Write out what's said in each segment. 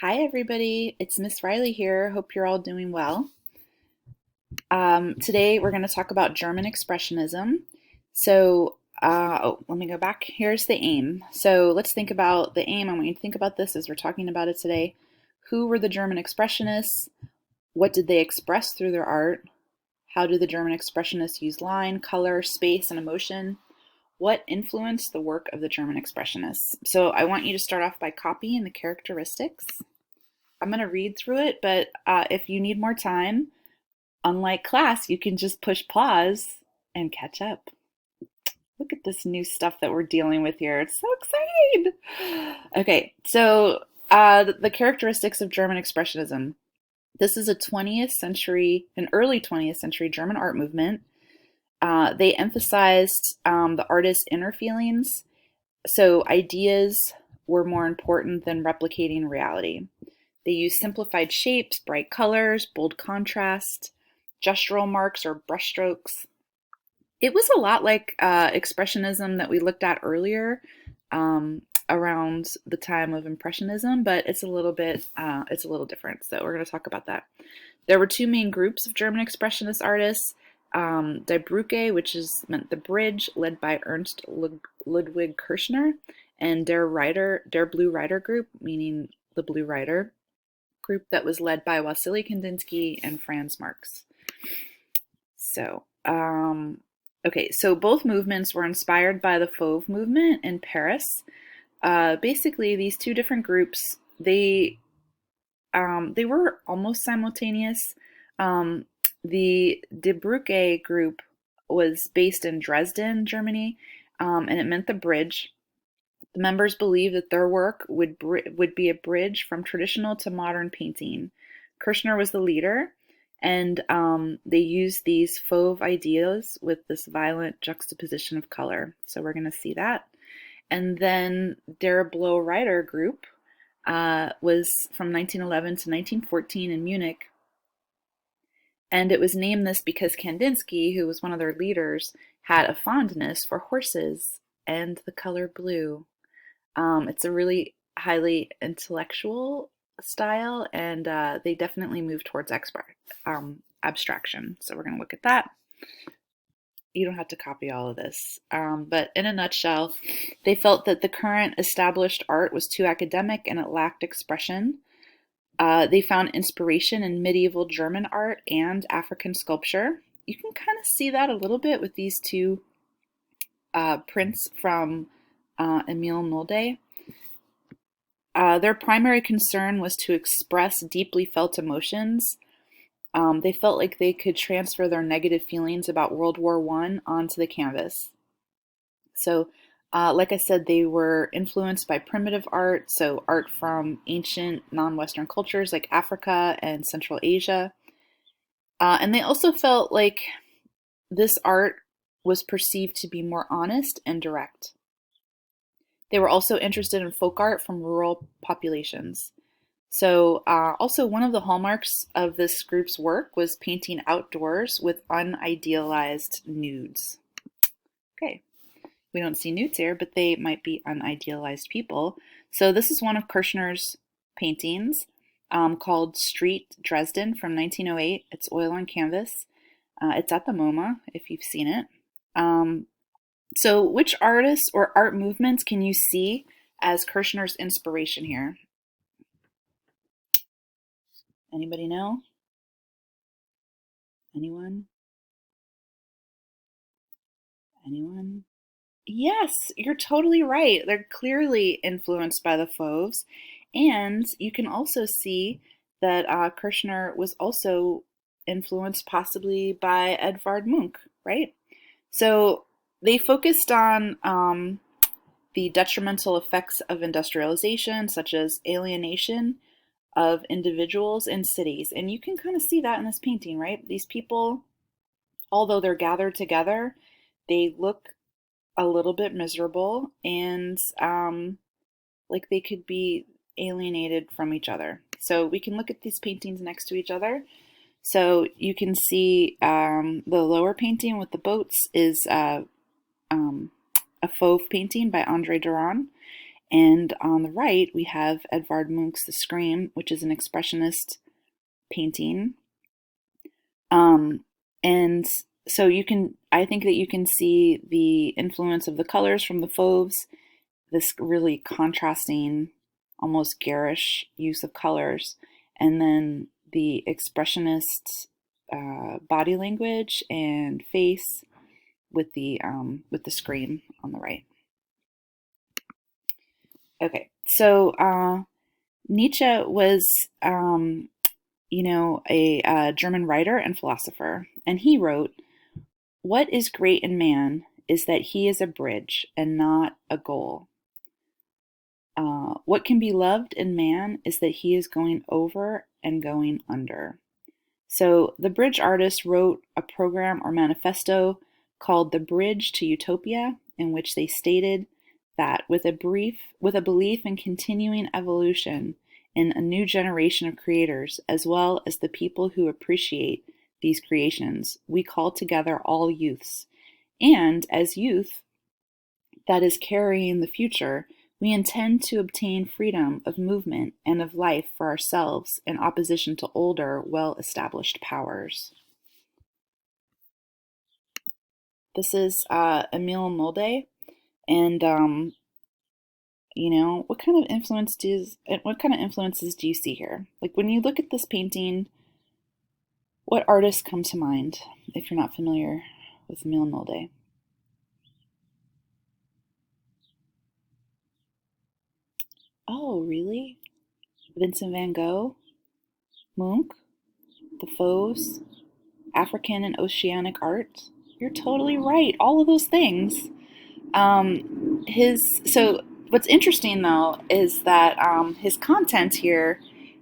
Hi, everybody. It's Miss Riley here. Hope you're all doing well. Today we're going to talk about German Expressionism. Let me go back. Here's the aim. So let's think about the aim. I want you to think about this as we're talking about it today. Who were the German Expressionists? What did they express through their art? How do the German Expressionists use line, color, space, and emotion? What influenced the work of the German Expressionists? So I want you to start off by copying the characteristics. I'm going to read through it, but if you need more time, unlike class, you can just push pause and catch up. Look at this new stuff that we're dealing with here. It's so exciting. Okay, so the characteristics of German Expressionism. This is an early 20th century German art movement. They emphasized the artist's inner feelings, so ideas were more important than replicating reality. They used simplified shapes, bright colors, bold contrast, gestural marks or brushstrokes. It was a lot like Expressionism that we looked at earlier around the time of Impressionism, but it's a little different. So we're going to talk about that. There were two main groups of German Expressionist artists. Die Brücke, which meant the bridge, led by Ernst Ludwig Kirchner, and Der Blue Rider group, meaning the Blue Rider group, that was led by Wassily Kandinsky and Franz Marx. So both movements were inspired by the Fauve movement in Paris. Basically, these two different groups, they were almost simultaneous. The Die Brücke group was based in Dresden, Germany, and it meant the bridge. The members believed that their work would be a bridge from traditional to modern painting. Kirchner was the leader, and they used these Fauve ideas with this violent juxtaposition of color. So we're going to see that. And then Der Blue Rider group was from 1911 to 1914 in Munich. And it was named this because Kandinsky, who was one of their leaders, had a fondness for horses and the color blue. It's a really highly intellectual style, and they definitely move towards abstraction. So we're going to look at that. You don't have to copy all of this. But in a nutshell, they felt that the current established art was too academic and it lacked expression. They found inspiration in medieval German art and African sculpture. You can kind of see that a little bit with these two prints from Emil Nolde. Their primary concern was to express deeply felt emotions. They felt like they could transfer their negative feelings about World War I onto the canvas. So, like I said, they were influenced by primitive art, so art from ancient non-Western cultures like Africa and Central Asia. And they also felt like this art was perceived to be more honest and direct. They were also interested in folk art from rural populations. So also one of the hallmarks of this group's work was painting outdoors with unidealized nudes. Okay, we don't see nudes here, but they might be unidealized people. So this is one of Kirchner's paintings called Street Dresden from 1908. It's oil on canvas. It's at the MoMA if you've seen it. So which artists or art movements can you see as Kirchner's inspiration here? Anybody know? Anyone? Anyone? Yes, you're totally right. They're clearly influenced by the Fauves. And you can also see that Kirchner was also influenced possibly by Edvard Munch, right? So they focused on the detrimental effects of industrialization, such as alienation of individuals in cities. And you can kind of see that in this painting, right? These people, although they're gathered together, they look a little bit miserable and like they could be alienated from each other. So we can look at these paintings next to each other. So you can see the lower painting with the boats is a Fauve painting by André Durand. And on the right, we have Edvard Munch's The Scream, which is an expressionist painting. And so I think that you can see the influence of the colors from the fauves, this really contrasting, almost garish use of colors, and then the expressionist body language and face with the scream on the right. Okay, so Nietzsche was, a German writer and philosopher, and he wrote, "What is great in man is that he is a bridge and not a goal. What can be loved in man is that he is going over and going under." So the bridge artist wrote a program or manifesto called The Bridge to Utopia, in which they stated that with a belief in continuing evolution in a new generation of creators, as well as the people who appreciate these creations, we call together all youths. And as youth that is carrying the future, we intend to obtain freedom of movement and of life for ourselves in opposition to older, well-established powers. This is Emil Nolde, and what kind of influences do you see here? Like when you look at this painting, what artists come to mind if you're not familiar with Emil Nolde? Oh, really? Vincent van Gogh, Munch, the Fauves, African and oceanic art. You're totally right. All of those things. So what's interesting though is that his content here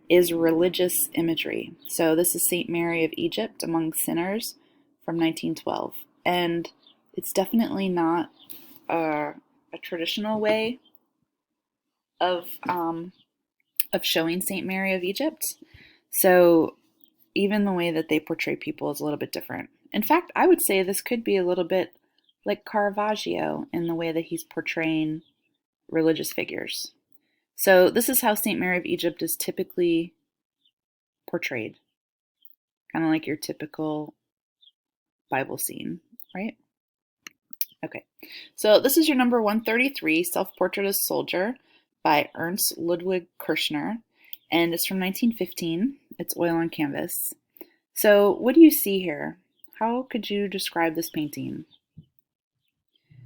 is religious imagery. So this is Saint Mary of Egypt Among Sinners from 1912, and it's definitely not a traditional way of showing Saint Mary of Egypt. So even the way that they portray people is a little bit different. In fact, I would say this could be a little bit like Caravaggio in the way that he's portraying religious figures. So this is how Saint Mary of Egypt is typically portrayed. Kind of like your typical Bible scene, right? Okay, so this is your number 133, Self-Portrait as Soldier by Ernst Ludwig Kirchner, and it's from 1915. It's oil on canvas. So what do you see here? How could you describe this painting?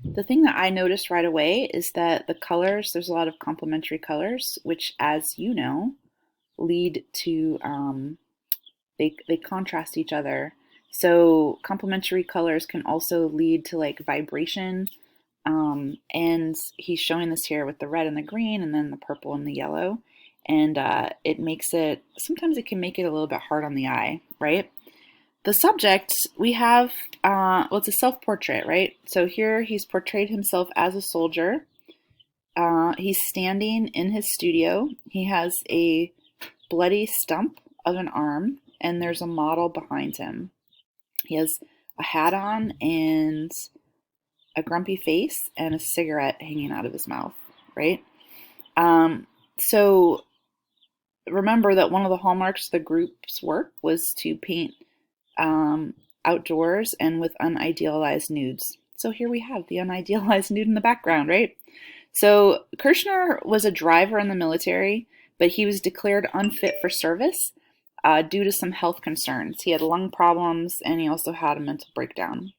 The thing that I noticed right away is that the colors, there's a lot of complementary colors, which, as you know, lead to, they contrast each other. So complementary colors can also lead to like vibration. And he's showing this here with the red and the green and then the purple and the yellow. And sometimes it can make it a little bit hard on the eye, right? The subject, we have, it's a self-portrait, right? So here he's portrayed himself as a soldier. He's standing in his studio. He has a bloody stump of an arm, and there's a model behind him. He has a hat on and a grumpy face and a cigarette hanging out of his mouth, right? So remember that one of the hallmarks of the group's work was to paint outdoors and with unidealized nudes. So here we have the unidealized nude in the background, right? So Kirchner was a driver in the military, but he was declared unfit for service due to some health concerns. He had lung problems and he also had a mental breakdown.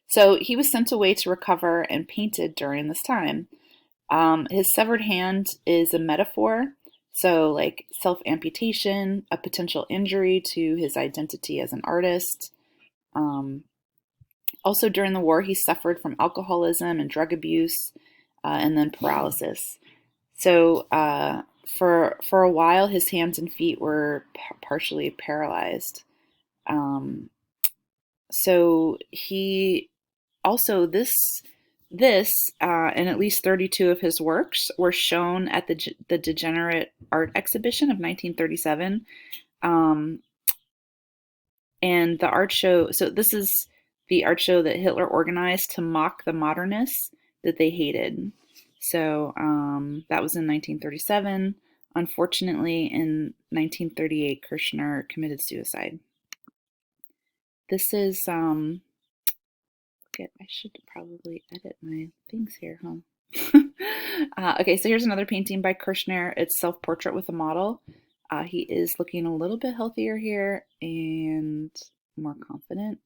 So he was sent away to recover and painted during this time. His severed hand is a metaphor. So like self-amputation, a potential injury to his identity as an artist. Also during the war, he suffered from alcoholism and drug abuse, and then paralysis. So for a while, his hands and feet were partially paralyzed. So he also and at least 32 of his works were shown at the Degenerate Art Exhibition of 1937. And the art show, so this is the art show that Hitler organized to mock the modernists that they hated. So that was in 1937. Unfortunately, in 1938, Kirchner committed suicide. This is, I should probably edit my things here, huh? Okay, so here's another painting by Kirchner. It's Self-Portrait with a Model. He is looking a little bit healthier here and more confident.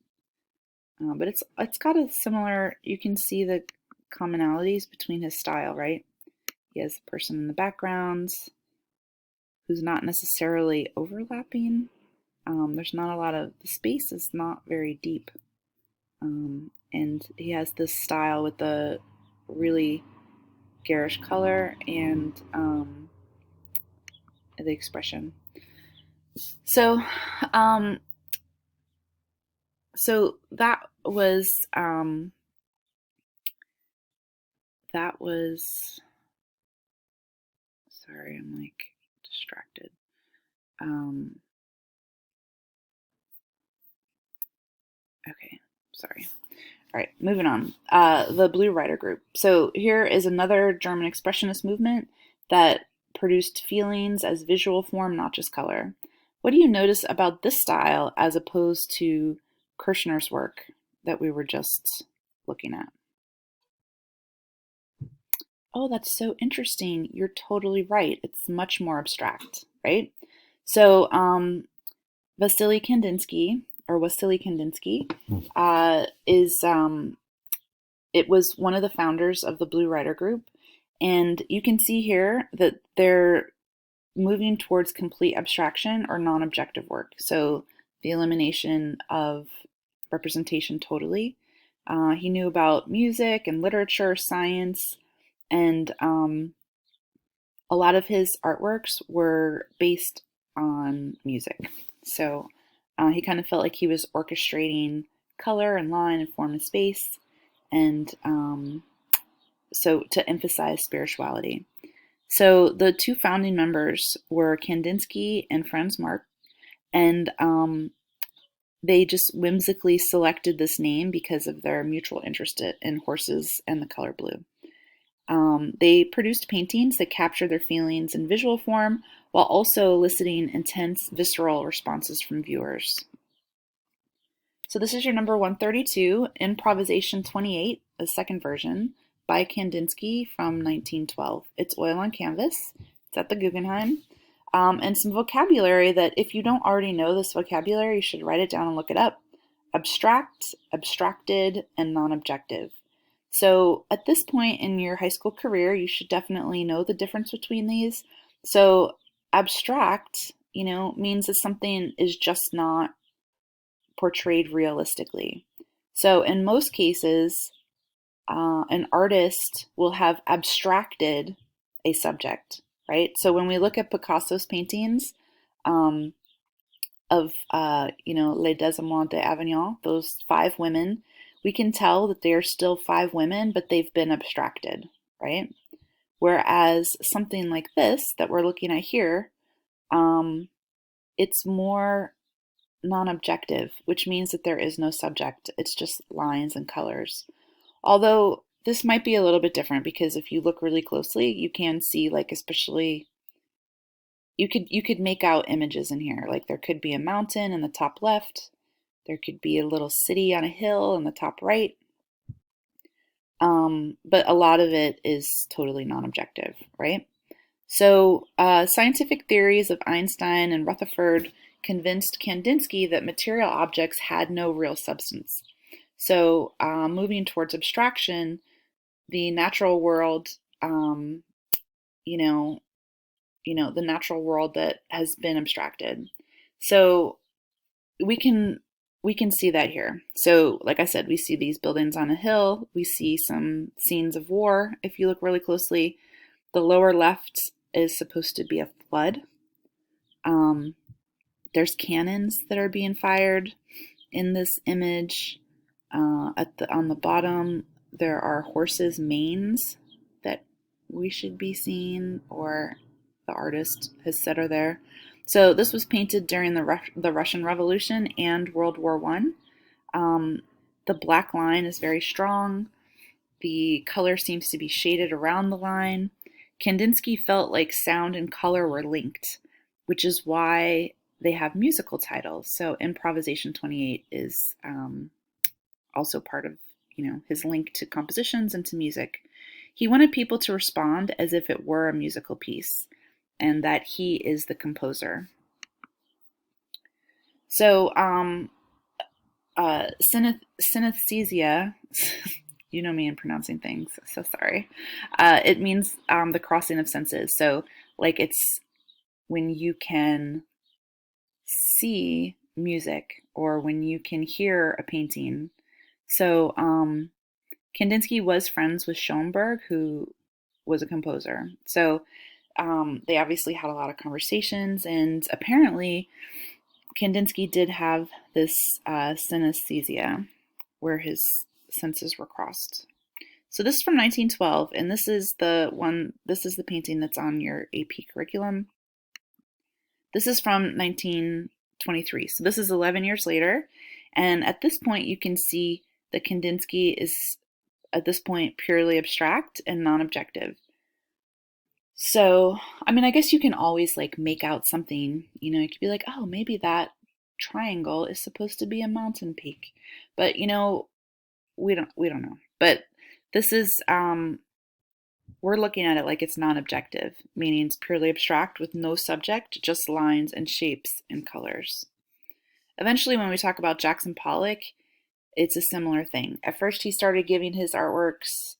But it's got a similar, you can see the commonalities between his style, right? He has a person in the background who's not necessarily overlapping. There's not a lot of, the space is not very deep. And he has this style with the really garish color and the expression. So, so that was. Sorry, I'm like distracted. Okay, sorry. All right, moving on. The Blue Rider Group. So here is another German expressionist movement that produced feelings as visual form, not just color. What do you notice about this style as opposed to Kirchner's work that we were just looking at? Oh, that's so interesting. You're totally right. It's much more abstract, right? So Vasily Kandinsky, is it was one of the founders of the Blue Rider Group, and you can see here that they're moving towards complete abstraction or non-objective work. So the elimination of representation totally. He knew about music and literature, science, and a lot of his artworks were based on music. So he kind of felt like he was orchestrating color and line and form and space, and so to emphasize spirituality. So the two founding members were Kandinsky and Franz Marc, and they just whimsically selected this name because of their mutual interest in horses and the color blue. They produced paintings that captured their feelings in visual form while also eliciting intense, visceral responses from viewers. So this is your number 132, Improvisation 28, the second version, by Kandinsky from 1912. It's oil on canvas. It's at the Guggenheim. And some vocabulary that if you don't already know this vocabulary, you should write it down and look it up. Abstract, abstracted, and non-objective. So at this point in your high school career, you should definitely know the difference between these. So abstract, means that something is just not portrayed realistically. So in most cases, an artist will have abstracted a subject, right? So when we look at Picasso's paintings of, Les Desamants d'Avignon, those 5 women, we can tell that they are still 5 women, but they've been abstracted, right? Whereas something like this that we're looking at here, it's more non-objective, which means that there is no subject. It's just lines and colors. Although this might be a little bit different because if you look really closely, you can see, like, especially you could make out images in here. Like there could be a mountain in the top left. There could be a little city on a hill in the top right. But a lot of it is totally non-objective, right? So scientific theories of Einstein and Rutherford convinced Kandinsky that material objects had no real substance. So moving towards abstraction, the natural world, the natural world that has been abstracted. So we can see that here. So like I said, we see these buildings on a hill. We see some scenes of war. If you look really closely, the lower left is supposed to be a flood. There's cannons that are being fired in this image. On the bottom, there are horses' manes that we should be seeing, or the artist has said are there. So this was painted during the Russian Revolution and World War I. The black line is very strong. The color seems to be shaded around the line. Kandinsky felt like sound and color were linked, which is why they have musical titles. So Improvisation 28 is also part of, his link to compositions and to music. He wanted people to respond as if it were a musical piece and that he is the composer. So synesthesia, you know me in pronouncing things, so sorry. It means the crossing of senses. So like it's when you can see music or when you can hear a painting. So Kandinsky was friends with Schoenberg, who was a composer. So they obviously had a lot of conversations, and apparently Kandinsky did have this synesthesia where his senses were crossed. So this is from 1912, and this is the painting that's on your AP curriculum. This is from 1923, so this is 11 years later, and at this point you can see that Kandinsky is at this point purely abstract and non-objective. So, I mean, I guess you can always like make out something, you could be like, oh, maybe that triangle is supposed to be a mountain peak. But, we don't know. But this is we're looking at it like it's non-objective, meaning it's purely abstract with no subject, just lines and shapes and colors. Eventually, when we talk about Jackson Pollock, it's a similar thing. At first, he started giving his artworks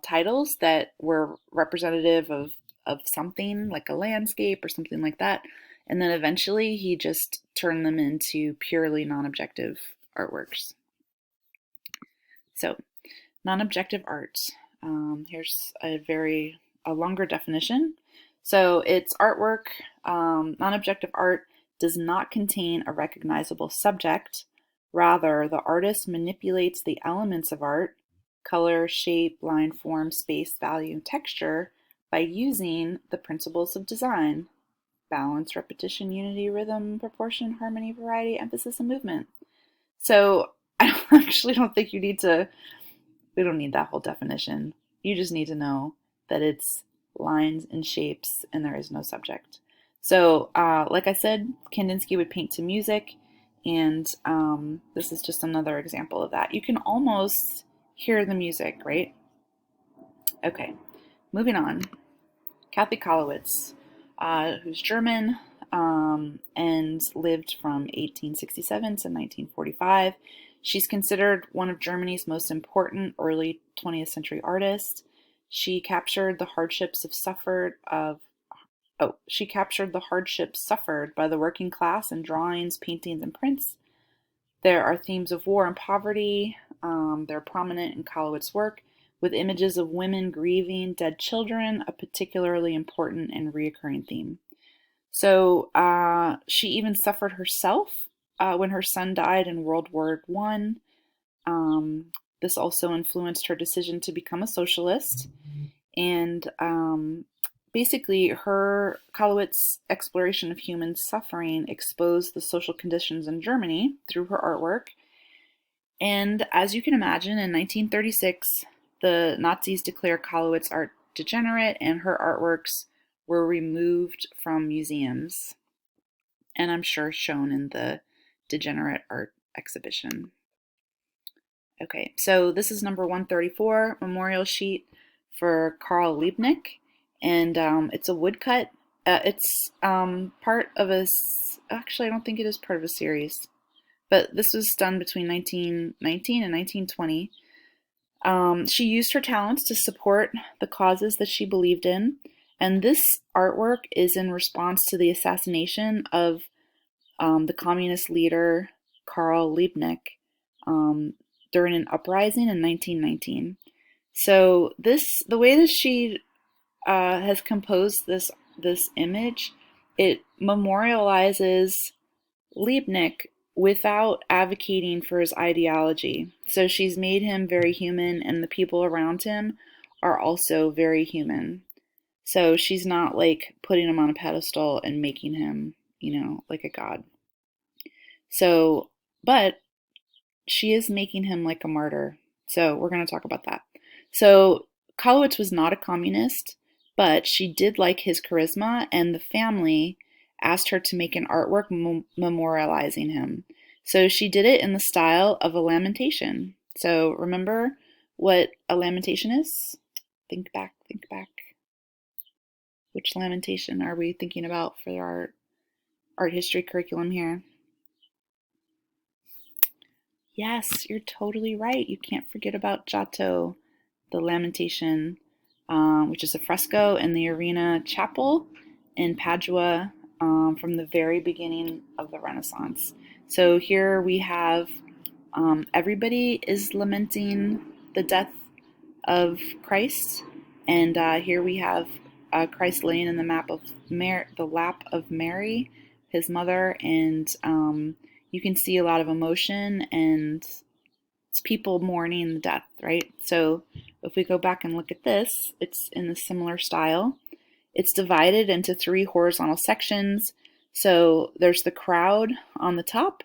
titles that were representative of something, like a landscape or something like that. And then eventually, he just turned them into purely non-objective artworks. So, non-objective art. Here's a longer definition. So it's artwork. Non-objective art does not contain a recognizable subject. Rather, the artist manipulates the elements of art, color, shape, line, form, space, value, and texture by using the principles of design: balance, repetition, unity, rhythm, proportion, harmony, variety, emphasis, and movement. So I actually don't think we don't need that whole definition. You just need to know that it's lines and shapes and there is no subject. So, like I said, Kandinsky would paint to music, and this is just another example of that. You can almost hear the music, right? Okay, moving on. Kathy Kollwitz, who's German and lived from 1867 to 1945. She's considered one of Germany's most important early 20th century artists. She captured the hardships suffered by the working class in drawings, paintings, and prints. There are themes of war and poverty. They're prominent in Kollwitz's work, with images of women grieving dead children, a particularly important and reoccurring theme. So she even suffered herself when her son died in World War I. This also influenced her decision to become a socialist. And basically, her Kollwitz's exploration of human suffering exposed the social conditions in Germany through her artwork. And as you can imagine, in 1936, the Nazis declared Kollwitz art degenerate, and her artworks were removed from museums, and I'm sure shown in the degenerate art exhibition. Okay, so this is number 134, memorial sheet for Karl Liebknecht, and it's a woodcut. It's part of actually I don't think it is part of a series, but this was done between 1919 and 1920. She used her talents to support the causes that she believed in, and this artwork is in response to the assassination of the communist leader Karl Liebknecht during an uprising in 1919. So the way that she has composed this image, it memorializes Liebknecht without advocating for his ideology. So she's made him very human, and the people around him are also very human. So she's not like putting him on a pedestal and making him, like a god. So, but she is making him like a martyr. So we're going to talk about that. So Kolowitz was not a communist, but she did like his charisma, and the family asked her to make an artwork memorializing him. So she did it in the style of a lamentation. So remember what a lamentation is? Think back, think back. Which lamentation are we thinking about for our art history curriculum here? Yes, you're totally right. You can't forget about Giotto, the Lamentation, which is a fresco in the Arena Chapel in Padua from the very beginning of the Renaissance. So here we have everybody is lamenting the death of Christ, and here we have Christ laying in the lap of Mary, his mother, and you can see a lot of emotion and it's people mourning the death, right? So if we go back and look at this, it's in a similar style. It's divided into three horizontal sections. So there's the crowd on the top,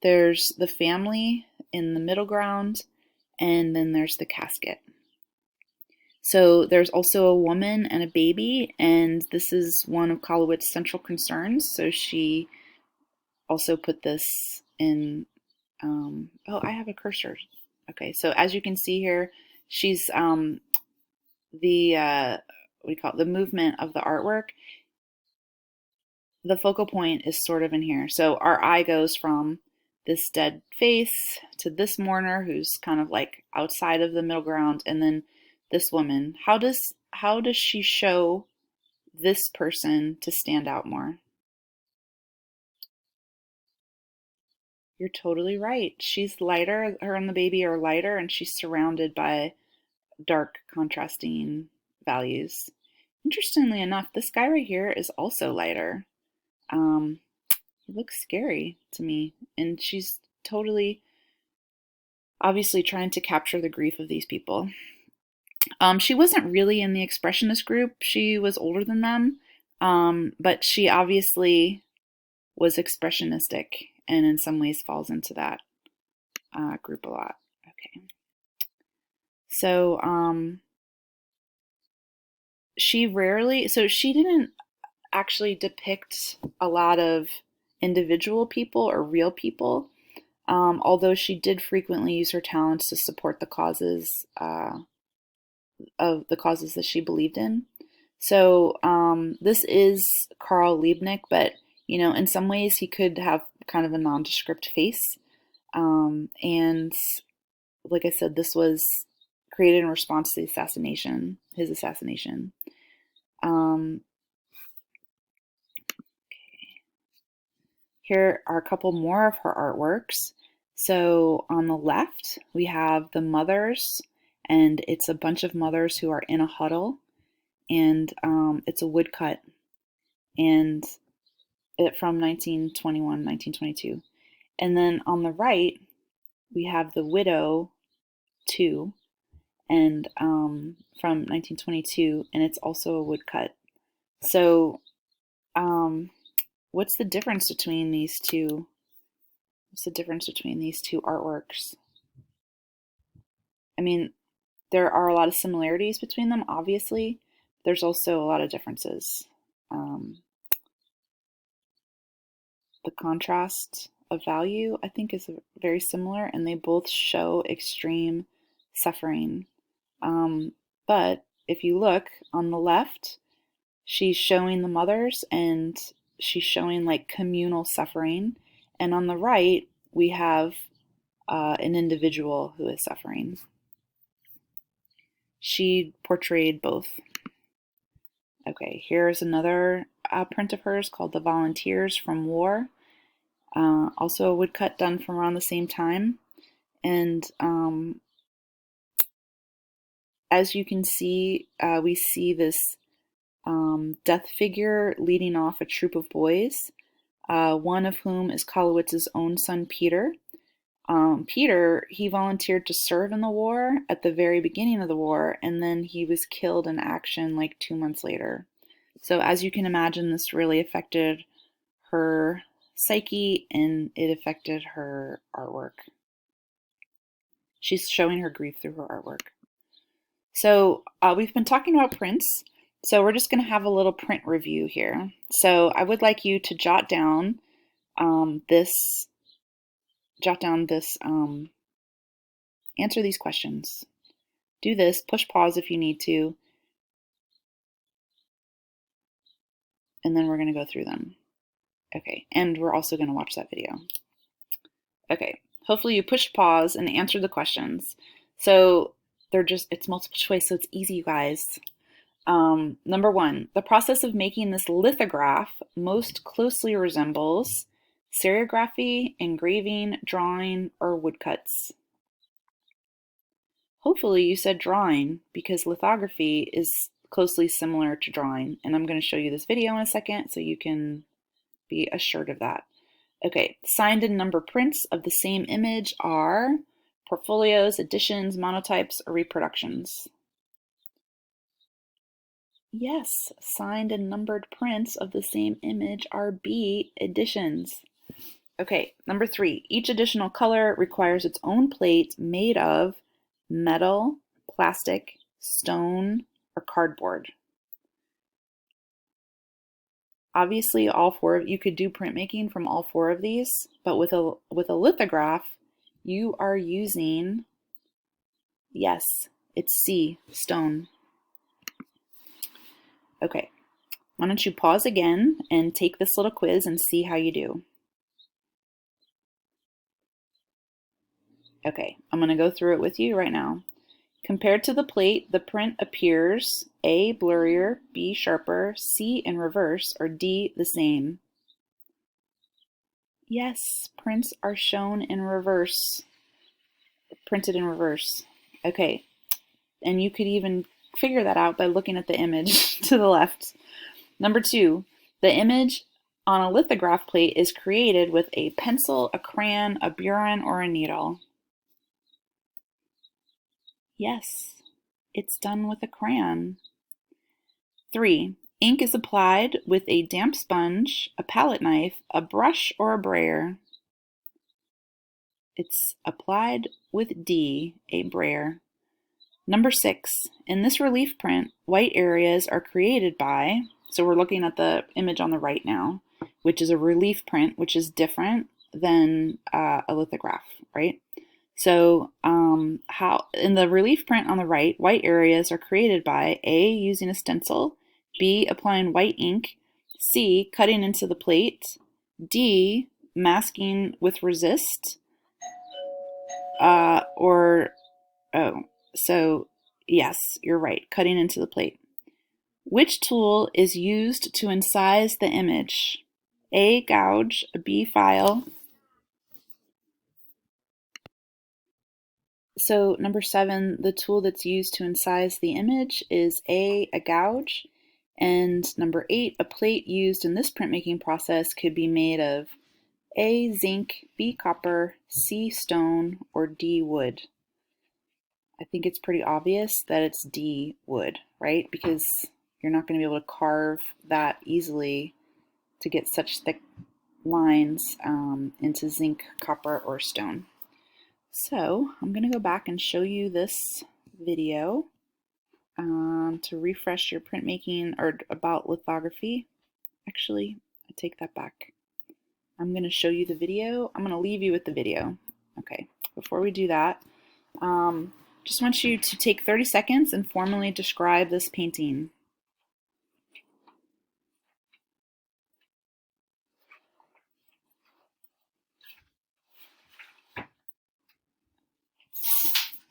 there's the family in the middle ground, and then there's the casket. So there's also a woman and a baby, and this is one of Kolowitz's central concerns. So she also put this in, oh, I have a cursor. Okay, so as you can see here, she's the, what do you call it, the movement of the artwork. The focal point is sort of in here. So our eye goes from this dead face to this mourner who's kind of like outside of the middle ground, and then this woman. How does she show this person to stand out more? You're totally right. She's lighter. Her and the baby are lighter, and she's surrounded by dark contrasting values. Interestingly enough, this guy right here is also lighter. Um, he looks scary to me, and she's totally, obviously trying to capture the grief of these people. She wasn't really in the Expressionist group. She was older than them, but she obviously was expressionistic and in some ways falls into that group a lot. Okay. So she didn't actually depict a lot of individual people or real people, although she did frequently use her talents to support the causes that she believed in. So this is Carl Liebknecht, but in some ways he could have kind of a nondescript face. And like I said, this was created in response to his assassination. Here are a couple more of her artworks. So on the left, we have the mothers, and it's a bunch of mothers who are in a huddle, and it's a woodcut, and from 1921, 1922. And then on the right, we have the widow, too, and from 1922, and it's also a woodcut. So what's the difference between these two? What's the difference between these two artworks? I mean, there are a lot of similarities between them, obviously. There's also a lot of differences. The contrast of value, I think, is very similar, and they both show extreme suffering. But if you look on the left, she's showing the mothers, and she's showing like communal suffering. And on the right, we have an individual who is suffering. She portrayed both. Okay, here's another print of hers called The Volunteers from War. Also a woodcut done from around the same time. And as you can see, we see this death figure leading off a troop of boys, one of whom is Kolowitz's own son, Peter. Peter, he volunteered to serve in the war at the very beginning of the war, and then he was killed in action like 2 months later. So as you can imagine, this really affected her psyche, and it affected her artwork. She's showing her grief through her artwork. So we've been talking about prints, so we're just going to have a little print review here. So I would like you to jot down this, answer these questions. Do this, push pause if you need to, and then we're going to go through them. Okay, and we're also going to watch that video. Okay, hopefully you pushed pause and answered the questions. So it's multiple choice, so it's easy, you guys. Number one, the process of making this lithograph most closely resembles serigraphy, engraving, drawing, or woodcuts. Hopefully you said drawing because lithography is closely similar to drawing, and I'm going to show you this video in a second so you can be assured of that. Okay, signed and numbered prints of the same image are portfolios, editions, monotypes, or reproductions. Yes, signed and numbered prints of the same image are B, editions. Okay, number three, each additional color requires its own plate made of metal, plastic, stone, or cardboard. Obviously, you could do printmaking from all four of these, but with a lithograph, you are using, yes, it's C, stone. Okay, why don't you pause again and take this little quiz and see how you do. Okay, I'm going to go through it with you right now. Compared to the plate, the print appears A, blurrier, B, sharper, C, in reverse, or D, the same. Yes, prints are shown in reverse, printed in reverse. Okay, and you could even figure that out by looking at the image to the left. Number two, the image on a lithograph plate is created with a pencil, a crayon, a burin, or a needle. Yes, it's done with a crayon. 3. Ink is applied with a damp sponge, a palette knife, a brush, or a brayer. It's applied with D, a brayer. Number 6. In this relief print, white areas are created by, so we're looking at the image on the right now, which is a relief print, which is different than a lithograph, right? So how in the relief print on the right, white areas are created by A, using a stencil, B, applying white ink, C, cutting into the plate, D, masking with resist, yes, you're right, cutting into the plate. Which tool is used to incise the image? A, gouge, B, file. So number 7, the tool that's used to incise the image is A, gouge, and number 8, a plate used in this printmaking process could be made of A, zinc, B, copper, C, stone, or D, wood. I think it's pretty obvious that it's D, wood, right? Because you're not going to be able to carve that easily to get such thick lines into zinc, copper, or stone. So I'm going to go back and show you this video to refresh your printmaking or about lithography. Actually, I take that back. I'm going to show you the video. I'm going to leave you with the video. Okay, before we do that, just want you to take 30 seconds and formally describe this painting.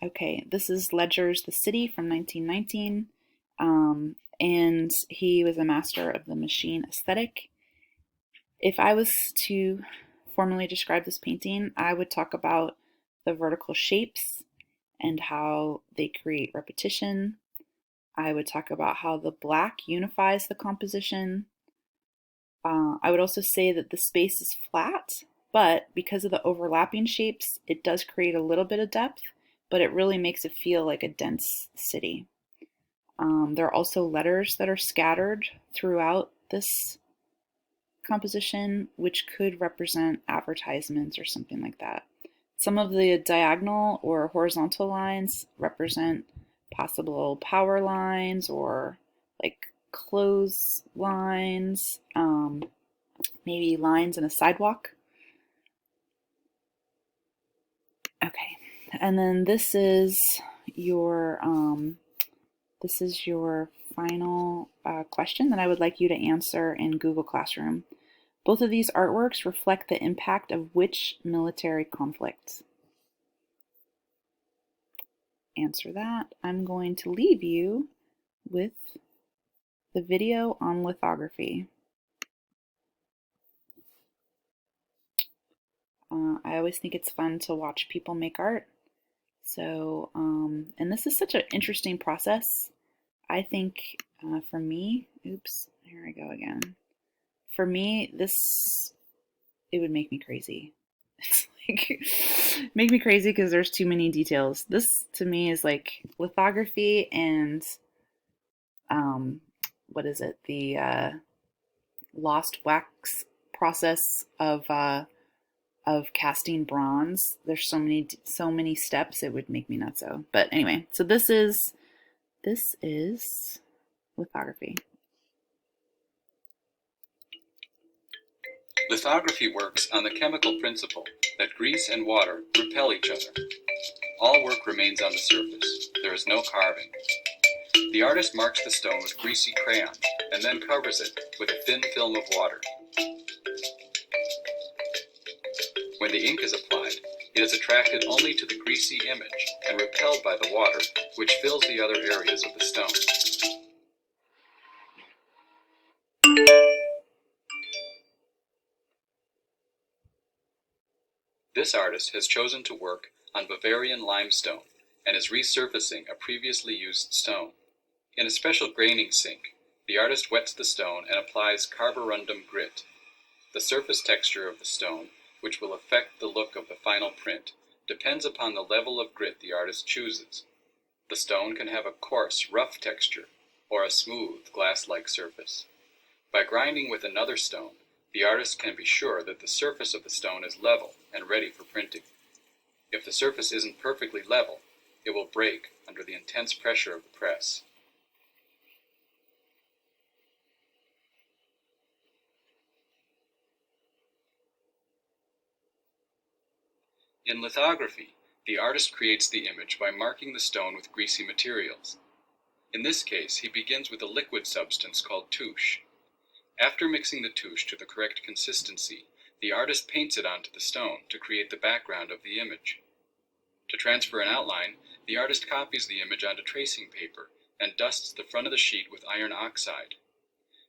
Okay, this is Ledger's The City from 1919, and he was a master of the machine aesthetic. If I was to formally describe this painting, I would talk about the vertical shapes and how they create repetition. I would talk about how the black unifies the composition. I would also say that the space is flat, but because of the overlapping shapes, it does create a little bit of depth, but it really makes it feel like a dense city. There are also letters that are scattered throughout this composition, which could represent advertisements or something like that. Some of the diagonal or horizontal lines represent possible power lines or like clotheslines, maybe lines in a sidewalk. Okay, and then this is your final question that I would like you to answer in Google Classroom. Both of these artworks reflect the impact of which military conflict? Answer that. I'm going to leave you with the video on lithography. I always think it's fun to watch people make art. So, and this is such an interesting process. I think for me, oops, here I go again. For me, it would make me crazy. It's like, make me crazy because there's too many details. This to me is like lithography and, what is it? The lost wax process of casting bronze. There's so many steps. It would make me nuts. So, but anyway, so this is lithography. Lithography works on the chemical principle that grease and water repel each other. All work remains on the surface. There is no carving. The artist marks the stone with greasy crayon and then covers it with a thin film of water. When the ink is applied, it is attracted only to the greasy image and repelled by the water, which fills the other areas of the stone. This artist has chosen to work on Bavarian limestone and is resurfacing a previously used stone. In a special graining sink, the artist wets the stone and applies carborundum grit. The surface texture of the stone, which will affect the look of the final print, depends upon the level of grit the artist chooses. The stone can have a coarse, rough texture or a smooth, glass-like surface. By grinding with another stone, the artist can be sure that the surface of the stone is level and ready for printing. If the surface isn't perfectly level, it will break under the intense pressure of the press. In lithography, the artist creates the image by marking the stone with greasy materials. In this case, he begins with a liquid substance called touche. After mixing the touche to the correct consistency, the artist paints it onto the stone to create the background of the image. To transfer an outline, the artist copies the image onto tracing paper and dusts the front of the sheet with iron oxide.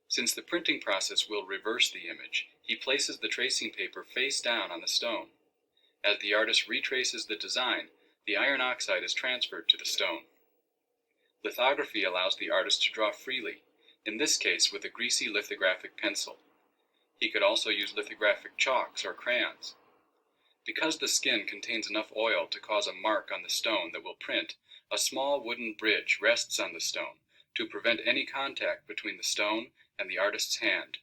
Since the printing process will reverse the image, he places the tracing paper face down on the stone. As the artist retraces the design, the iron oxide is transferred to the stone. Lithography allows the artist to draw freely, in this case with a greasy lithographic pencil. He could also use lithographic chalks or crayons. Because the skin contains enough oil to cause a mark on the stone that will print, a small wooden bridge rests on the stone to prevent any contact between the stone and the artist's hand.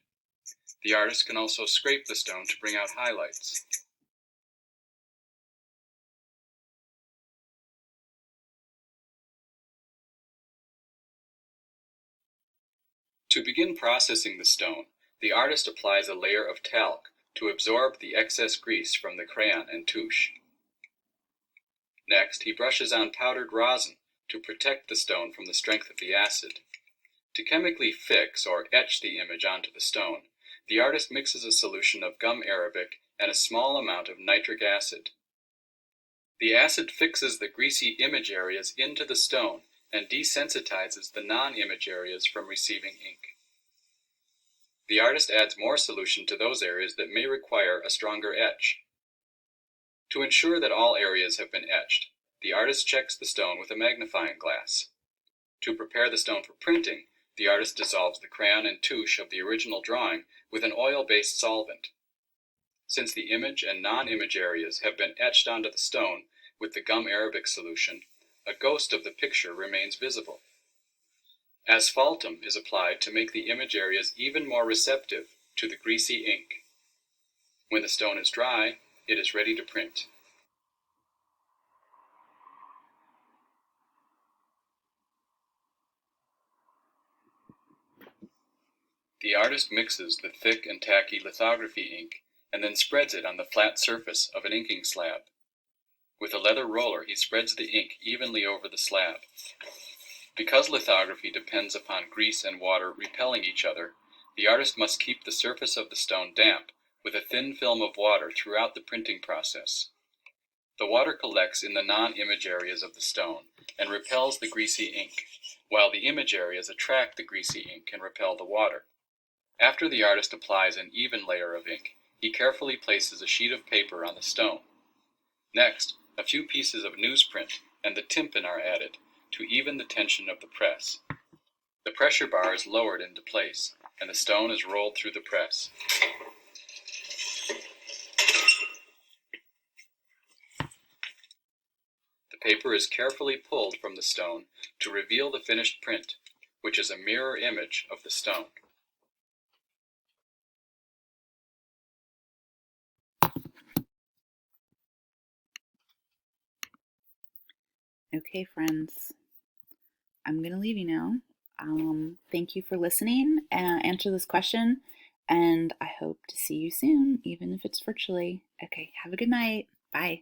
The artist can also scrape the stone to bring out highlights. To begin processing the stone, the artist applies a layer of talc to absorb the excess grease from the crayon and touche. Next, he brushes on powdered rosin to protect the stone from the strength of the acid. To chemically fix or etch the image onto the stone, the artist mixes a solution of gum arabic and a small amount of nitric acid. The acid fixes the greasy image areas into the stone and desensitizes the non-image areas from receiving ink. The artist adds more solution to those areas that may require a stronger etch. To ensure that all areas have been etched, the artist checks the stone with a magnifying glass. To prepare the stone for printing, the artist dissolves the crayon and touche of the original drawing with an oil-based solvent. Since the image and non-image areas have been etched onto the stone with the gum arabic solution, a ghost of the picture remains visible. Asphaltum is applied to make the image areas even more receptive to the greasy ink. When the stone is dry, it is ready to print. The artist mixes the thick and tacky lithography ink and then spreads it on the flat surface of an inking slab. With a leather roller, he spreads the ink evenly over the slab. Because lithography depends upon grease and water repelling each other, the artist must keep the surface of the stone damp with a thin film of water throughout the printing process. The water collects in the non-image areas of the stone and repels the greasy ink, while the image areas attract the greasy ink and repel the water. After the artist applies an even layer of ink, he carefully places a sheet of paper on the stone. Next, a few pieces of newsprint and the tympan are added to even the tension of the press. The pressure bar is lowered into place, and the stone is rolled through the press. The paper is carefully pulled from the stone to reveal the finished print, which is a mirror image of the stone. Okay, friends, I'm going to leave you now. Thank you for listening and answer this question, and I hope to see you soon, even if it's virtually. Okay, have a good night. Bye.